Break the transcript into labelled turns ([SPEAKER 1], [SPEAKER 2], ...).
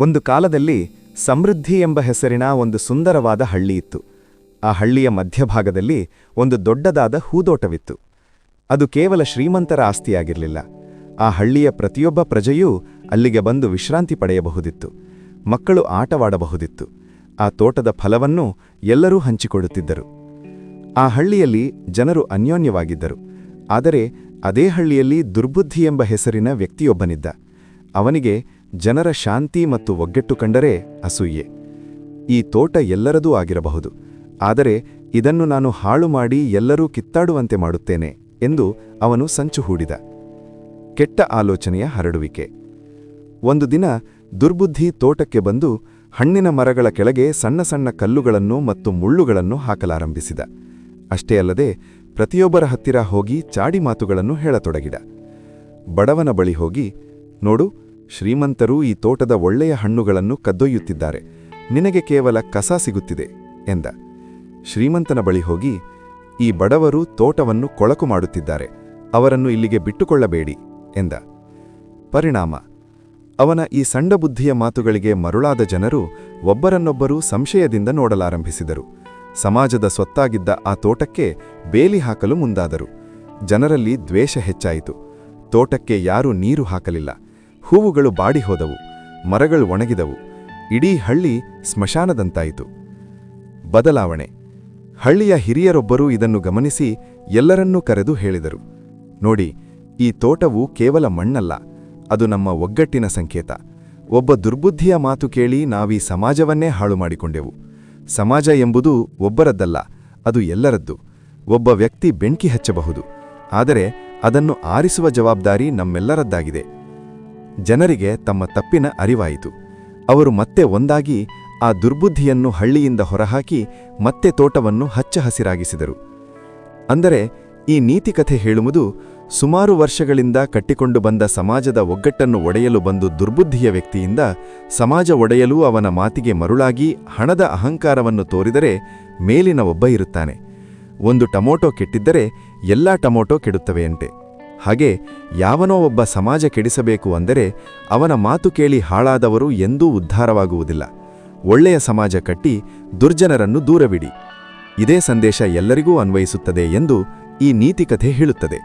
[SPEAKER 1] ಒಂದು ಕಾಲದಲ್ಲಿ ಸಮೃದ್ಧಿ ಎಂಬ ಹೆಸರಿನ ಒಂದು ಸುಂದರವಾದ ಹಳ್ಳಿಯಿತ್ತು. ಆ ಹಳ್ಳಿಯ ಮಧ್ಯಭಾಗದಲ್ಲಿ ಒಂದು ದೊಡ್ಡದಾದ ಹೂದೋಟವಿತ್ತು. ಅದು ಕೇವಲ ಶ್ರೀಮಂತರ ಆಸ್ತಿಯಾಗಿರಲಿಲ್ಲ. ಆ ಹಳ್ಳಿಯ ಪ್ರತಿಯೊಬ್ಬ ಪ್ರಜೆಯೂ ಅಲ್ಲಿಗೆ ಬಂದು ವಿಶ್ರಾಂತಿ ಪಡೆಯಬಹುದಿತ್ತು. ಮಕ್ಕಳು ಆಟವಾಡಬಹುದಿತ್ತು. ಆ ತೋಟದ ಫಲವನ್ನೂ ಎಲ್ಲರೂ ಹಂಚಿಕೊಳ್ಳುತ್ತಿದ್ದರು. ಆ ಹಳ್ಳಿಯಲ್ಲಿ ಜನರು ಅನ್ಯೋನ್ಯವಾಗಿದ್ದರು. ಆದರೆ ಅದೇ ಹಳ್ಳಿಯಲ್ಲಿ ದುರ್ಬುದ್ಧಿ ಎಂಬ ಹೆಸರಿನ ವ್ಯಕ್ತಿಯೊಬ್ಬನಿದ್ದ. ಅವನಿಗೆ ಜನರ ಶಾಂತಿ ಮತ್ತು ಒಗ್ಗಟ್ಟು ಕಂಡರೆ ಅಸೂಯೆ. ಈ ತೋಟ ಎಲ್ಲರದೂ ಆಗಿರಬಹುದು, ಆದರೆ ಇದನ್ನು ನಾನು ಹಾಳು ಮಾಡಿ ಎಲ್ಲರೂ ಕಿತ್ತಾಡುವಂತೆ ಮಾಡುತ್ತೇನೆ ಎಂದು ಅವನು ಸಂಚು ಹೂಡಿದ. ಕೆಟ್ಟ ಆಲೋಚನೆಯ ಹರಡುವಿಕೆ. ಒಂದು ದಿನ ದುರ್ಬುದ್ಧಿ ತೋಟಕ್ಕೆ ಬಂದು ಹಣ್ಣಿನ ಮರಗಳ ಕೆಳಗೆ ಸಣ್ಣ ಸಣ್ಣ ಕಲ್ಲುಗಳನ್ನು ಮತ್ತು ಮುಳ್ಳುಗಳನ್ನು ಹಾಕಲಾರಂಭಿಸಿದ. ಅಷ್ಟೇ ಅಲ್ಲದೆ ಪ್ರತಿಯೊಬ್ಬರ ಹತ್ತಿರ ಹೋಗಿ ಚಾಡಿ ಮಾತುಗಳನ್ನು ಹೇಳತೊಡಗಿದ. ಬಡವನ ಬಳಿ ಹೋಗಿ, ನೋಡು, ಶ್ರೀಮಂತರು ಈ ತೋಟದ ಒಳ್ಳೆಯ ಹಣ್ಣುಗಳನ್ನು ಕದ್ದೊಯ್ಯುತ್ತಿದ್ದಾರೆ, ನಿನಗೆ ಕೇವಲ ಕಸ ಸಿಗುತ್ತಿದೆ ಎಂದ. ಶ್ರೀಮಂತನ ಬಳಿ ಹೋಗಿ, ಈ ಬಡವರು ತೋಟವನ್ನು ಕೊಳಕು ಮಾಡುತ್ತಿದ್ದಾರೆ, ಅವರನ್ನು ಇಲ್ಲಿಗೆ ಬಿಟ್ಟುಕೊಳ್ಳಬೇಡಿ ಎಂದ. ಪರಿಣಾಮ, ಅವನ ಈ ಸಣ್ಣ ಬುದ್ಧಿಯ ಮಾತುಗಳಿಗೆ ಮರುಳಾದ ಜನರು ಒಬ್ಬರನ್ನೊಬ್ಬರು ಸಂಶಯದಿಂದ ನೋಡಲಾರಂಭಿಸಿದರು. ಸಮಾಜದ ಸ್ವತ್ತಾಗಿದ್ದ ಆ ತೋಟಕ್ಕೆ ಬೇಲಿ ಹಾಕಲು ಮುಂದಾದರು. ಜನರಲ್ಲಿ ದ್ವೇಷ ಹೆಚ್ಚಾಯಿತು. ತೋಟಕ್ಕೆ ಯಾರೂ ನೀರು ಹಾಕಲಿಲ್ಲ. ಹೂವುಗಳು ಬಾಡಿಹೋದವು, ಮರಗಳು ಒಣಗಿದವು. ಇಡೀ ಹಳ್ಳಿ ಸ್ಮಶಾನದಂತಾಯಿತು. ಬದಲಾವಣೆ. ಹಳ್ಳಿಯ ಹಿರಿಯರೊಬ್ಬರು ಇದನ್ನು ಗಮನಿಸಿ ಎಲ್ಲರನ್ನೂ ಕರೆದು ಹೇಳಿದರು, ನೋಡಿ, ಈ ತೋಟವು ಕೇವಲ ಮಣ್ಣಲ್ಲ, ಅದು ನಮ್ಮ ಒಗ್ಗಟ್ಟಿನ ಸಂಕೇತ. ಒಬ್ಬ ದುರ್ಬುದ್ಧಿಯ ಮಾತು ಕೇಳಿ ನಾವೀ ಸಮಾಜವನ್ನೇ ಹಾಳು ಮಾಡಿಕೊಂಡೆವು. ಸಮಾಜ ಎಂಬುದು ಒಬ್ಬರದ್ದಲ್ಲ, ಅದು ಎಲ್ಲರದ್ದು. ಒಬ್ಬ ವ್ಯಕ್ತಿ ಬೆಂಕಿ ಹಚ್ಚಬಹುದು, ಆದರೆ ಅದನ್ನು ಆರಿಸುವ ಜವಾಬ್ದಾರಿ ನಮ್ಮೆಲ್ಲರದ್ದಾಗಿದೆ. ಜನರಿಗೆ ತಮ್ಮ ತಪ್ಪಿನ ಅರಿವಾಯಿತು. ಅವರು ಮತ್ತೆ ಒಂದಾಗಿ ಆ ದುರ್ಬುದ್ಧಿಯನ್ನು ಹಳ್ಳಿಯಿಂದ ಹೊರಹಾಕಿ ಮತ್ತೆ ತೋಟವನ್ನು ಹಚ್ಚ ಹಸಿರಾಗಿಸಿದರು. ಅಂದರೆ ಈ ನೀತಿಕಥೆ ಹೇಳುವುದು, ಸುಮಾರು ವರ್ಷಗಳಿಂದ ಕಟ್ಟಿಕೊಂಡು ಬಂದ ಸಮಾಜದ ಒಗ್ಗಟ್ಟನ್ನು ಒಡೆಯಲು ಬಂದು ದುರ್ಬುದ್ಧಿಯ ವ್ಯಕ್ತಿಯಿಂದ ಸಮಾಜ ಒಡೆಯಲು ಅವನ ಮಾತಿಗೆ ಮರುಳಾಗಿ ಹಣದ ಅಹಂಕಾರವನ್ನು ತೋರಿದರೆ ಮೇಲಿನ ಒಬ್ಬ ಇರುತ್ತಾನೆ. ಒಂದು ಟೊಮೊಟೊ ಕೆಟ್ಟಿದ್ದರೆ ಎಲ್ಲಾ ಟೊಮೊಟೊ ಕೆಡುತ್ತವೆಯಂತೆ. ಹಾಗೆ ಯಾವನೋ ಒಬ್ಬ ಸಮಾಜ ಕೆಡಿಸಬೇಕು ಅಂದರೆ ಅವನ ಮಾತು ಕೇಳಿ ಹಾಳಾದವರು ಎಂದೂ ಉದ್ಧಾರವಾಗುವುದಿಲ್ಲ. ಒಳ್ಳೆಯ ಸಮಾಜ ಕಟ್ಟಿ ದುರ್ಜನರನ್ನು ದೂರವಿಡಿ. ಇದೇ ಸಂದೇಶ ಎಲ್ಲರಿಗೂ ಅನ್ವಯಿಸುತ್ತದೆ ಎಂದು ಈ ನೀತಿಕಥೆ ಹೇಳುತ್ತದೆ.